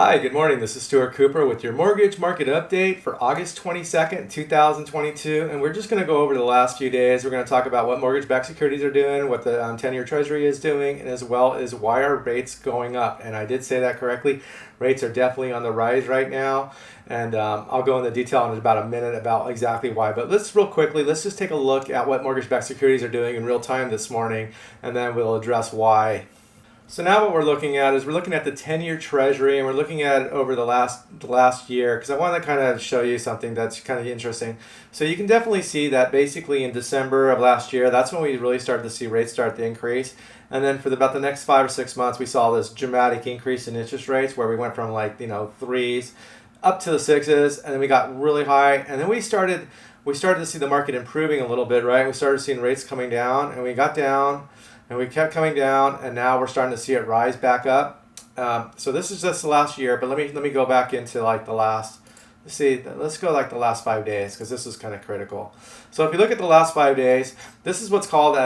Hi, good morning. This is Stuart Cooper with your mortgage market update for August 22nd, 2022. And we're just going to go over the last few days. We're going to talk about what mortgage-backed securities are doing, what the 10-year Treasury is doing, and as well as why are rates going up. And I did say that correctly. Rates are definitely on the rise right now. And I'll go into detail in about a minute about exactly why. But let's just take a look at what mortgage-backed securities are doing in real time this morning, and then we'll address why. So now what we're looking at is we're looking at the 10-year Treasury, and we're looking at it over the last year because I want to kind of show you something that's kind of interesting. So you can definitely see that basically in December of last year, that's when we really started to see rates start to increase. And then for about the next 5 or 6 months, we saw this dramatic increase in interest rates where we went from threes up to the sixes, and then we got really high, and then we started to see the market improving a little bit, right? We started seeing rates coming down, and we got down. And we kept coming down, and now we're starting to see it rise back up. So this is just the last year, but let me go back into like the last. Let's go like the last 5 days because this is kind of critical. So if you look at the last 5 days, this is what's called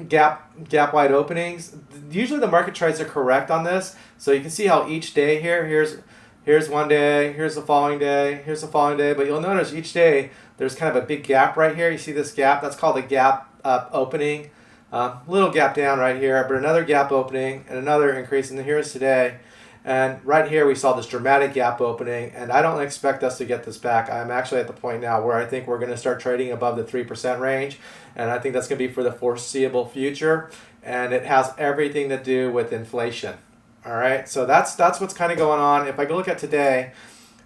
gap wide openings. Usually the market tries to correct on this, so you can see how each day here's one day, here's the following day, here's the following day, but you'll notice each day there's kind of a big gap right here. You see this gap? That's called a gap up opening. Little gap down right here, but another gap opening and another increase, and here's today. And right here we saw this dramatic gap opening, and I don't expect us to get this back. I'm actually at the point now where I think we're going to start trading above the 3% range, and I think that's going to be for the foreseeable future, and it has everything to do with inflation. All right, so that's what's kind of going on. If I go look at today,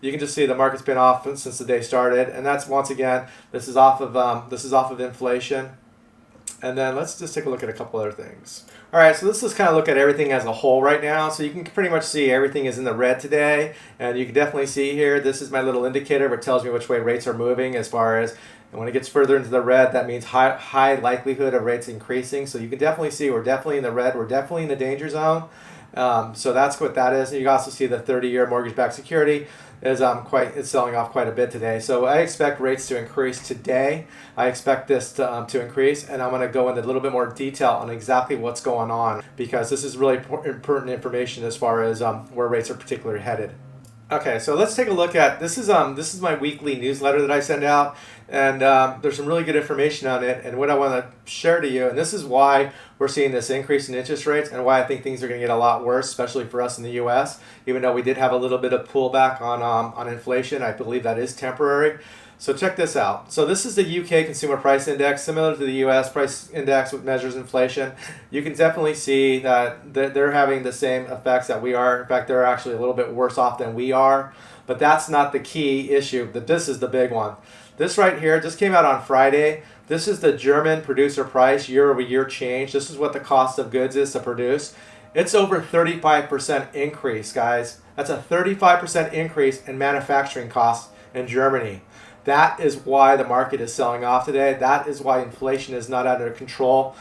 you can just see the market's been off since the day started, and that's once again this is off of inflation. And then let's just take a look at a couple other things. All right, so let's just kind of look at everything as a whole right now. So you can pretty much see everything is in the red today. And you can definitely see here, this is my little indicator that tells me which way rates are moving as far as, and when it gets further into the red, that means high likelihood of rates increasing. So you can definitely see we're definitely in the red. We're definitely in the danger zone. So that's what that is. And you can also see the 30-year mortgage-backed security is it's selling off quite a bit today. So I expect rates to increase today. I expect this to increase, and I'm going to go into a little bit more detail on exactly what's going on because this is really important information as far as where rates are particularly headed. Okay, so let's take a look at this is my weekly newsletter that I send out, and there's some really good information on it. And what I want to share to you, and this is why we're seeing this increase in interest rates, and why I think things are going to get a lot worse, especially for us in the U.S. Even though we did have a little bit of pullback on inflation, I believe that is temporary. So check this out. So this is the UK Consumer Price Index, similar to the US Price Index, which measures inflation. You can definitely see that they're having the same effects that we are. In fact, they're actually a little bit worse off than we are. But that's not the key issue. This is the big one. This right here just came out on Friday. This is the German producer price year-over-year change. This is what the cost of goods is to produce. It's over 35% increase, guys. That's a 35% increase in manufacturing costs in Germany. That is why the market is selling off today. That is why inflation is not under control.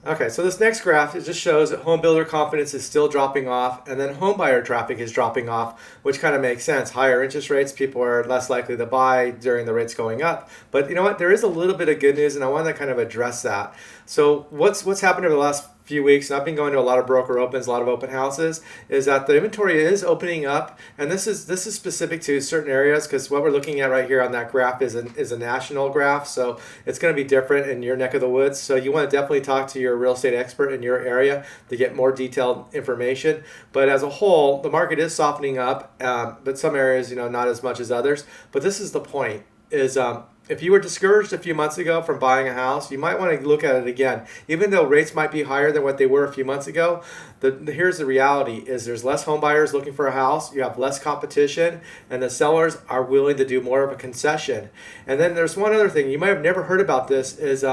Okay, so this next graph, it just shows that home builder confidence is still dropping off, and then home buyer traffic is dropping off, which kind of makes sense. Higher interest rates, people are less likely to buy during the rates going up. But you know what? There is a little bit of good news, and I want to kind of address that. So what's happened over the last few weeks, and I've been going to a lot of broker opens, a lot of open houses, is that the inventory is opening up, and this is specific to certain areas because what we're looking at right here on that graph is a national graph, so it's going to be different in your neck of the woods. So you want to definitely talk to your real estate expert in your area to get more detailed information. But as a whole, the market is softening up, but some areas, not as much as others. But this is the point: is if you were discouraged a few months ago from buying a house, you might want to look at it again. Even though rates might be higher than what they were a few months ago, here's the reality: is there's less home buyers looking for a house, you have less competition, and the sellers are willing to do more of a concession. And then there's one other thing, you might have never heard about this, is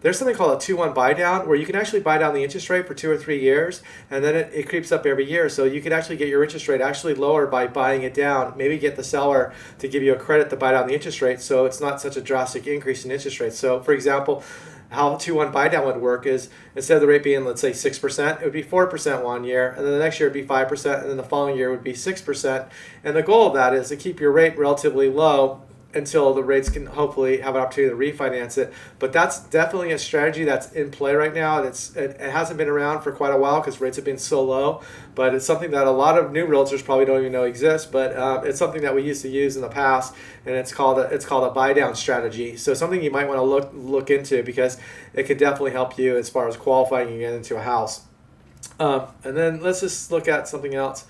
there's something called a 2-1 buy down, where you can actually buy down the interest rate for 2 or 3 years, and then it creeps up every year. So you could actually get your interest rate actually lower by buying it down. Maybe get the seller to give you a credit to buy down the interest rate, so it's not such a drastic increase in interest rates. So for example, how a 2-1 buy down would work is instead of the rate being, let's say, 6%, it would be 4% one year, and then the next year it would be 5%, and then the following year would be 6%. And the goal of that is to keep your rate relatively low until the rates can hopefully have an opportunity to refinance it. But that's definitely a strategy that's in play right now. It hasn't been around for quite a while because rates have been so low, but it's something that a lot of new realtors probably don't even know exists. But it's something that we used to use in the past, and it's called a buy down strategy. So something you might want to look into because it could definitely help you as far as qualifying you get into a house. And then let's just look at something else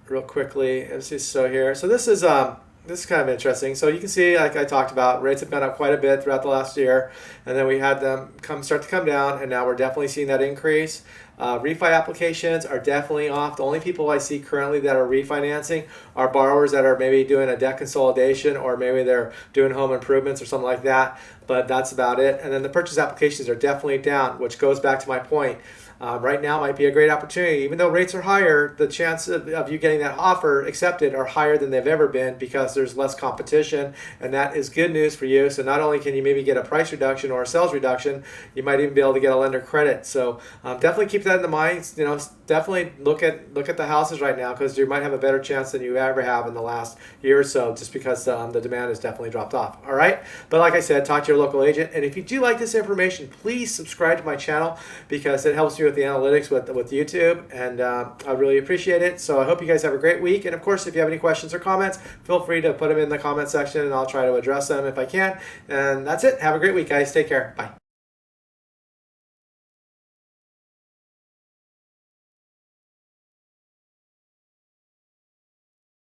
real quickly. Let's see, so here. So this is kind of interesting. So you can see, like I talked about, rates have gone up quite a bit throughout the last year, and then we had them start to come down, and now we're definitely seeing that increase. Refi applications are definitely off. The only people I see currently that are refinancing are borrowers that are maybe doing a debt consolidation, or maybe they're doing home improvements or something like that, but that's about it. And then the purchase applications are definitely down, which goes back to my point. Right now might be a great opportunity. Even though rates are higher, the chances of you getting that offer accepted are higher than they've ever been because there's less competition, and that is good news for you. So not only can you maybe get a price reduction or a sales reduction, you might even be able to get a lender credit. So definitely keep that in mind. Definitely look at the houses right now because you might have a better chance than you ever have in the last year or so, just because the demand has definitely dropped off. All right, but like I said, talk to your local agent, and if you do like this information, please subscribe to my channel because it helps you with the analytics with YouTube, and I really appreciate it. So I hope you guys have a great week, and of course, if you have any questions or comments, feel free to put them in the comment section, and I'll try to address them if I can. And that's it. Have a great week, guys. Take care. Bye.